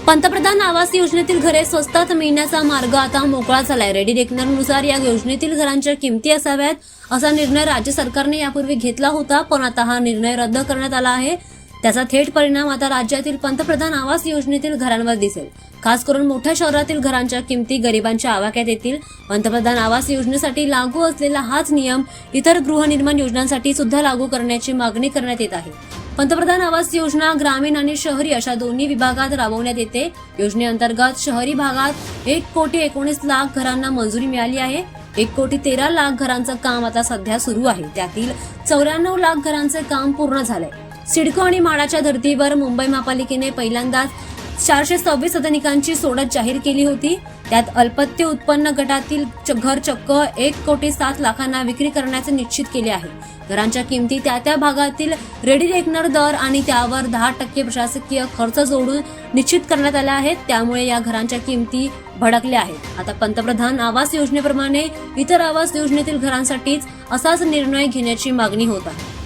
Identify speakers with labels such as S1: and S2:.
S1: पंतप्रधान आवास योजनेतील घरे स्वस्तात मिळण्याचा मार्ग आता मोकळा झालाय। रेडी रेकनरनुसार या योजनेतील घरांच्या किमती असाव्यात असा निर्णय राज्य सरकारने यापूर्वी घेतला होता, पण आता हा निर्णय रद्द करण्यात आला आहे। त्याचा थेट परिणाम आता राज्यातील पंतप्रधान आवास योजनेतील घरांवर दिसेल। खास करून मोठ्या शहरातील घरांच्या किमती गरिबांच्या आवाक्यात येतील। पंतप्रधान आवास योजनेसाठी लागू असलेला हाच नियम इतर गृहनिर्माण योजनांसाठी सुद्धा लागू करण्याची मागणी करण्यात येत आहे। पंतप्रधान आवास योजना ग्रामीण आणि शहरी अशा दोन्ही विभागात राबवण्यात येते। योजनेअंतर्गत शहरी भागात 1,19,00,000 घरांना मंजुरी मिळाली आहे। 1,13,00,000 घरांचं काम आता सध्या सुरू आहे। त्यातील 94,00,000 घरांचे काम पूर्ण झालंय। सिडको आणि म्हाडाच्या धर्तीवर मुंबई महापालिकेने पहिल्यांदाच 426 सदनिकांची सोडत जाहीर केली होती। त्यात अल्पत्य उत्पन्न गटातील घर चक्क 1,07,00,000 विक्री करण्याचे निश्चित केले आहे। घरांच्या किमती त्या भागातील रेडी रेकनर दर आणि त्यावर 10% प्रशासकीय खर्च जोडून निश्चित करण्यात आले आहेत। त्यामुळे या घरांच्या किमती भडकल्या आहेत। आता पंतप्रधान आवास योजनेप्रमाणे इतर आवास योजनेतील घरांसाठीच असाच निर्णय घेण्याची मागणी होत आहे।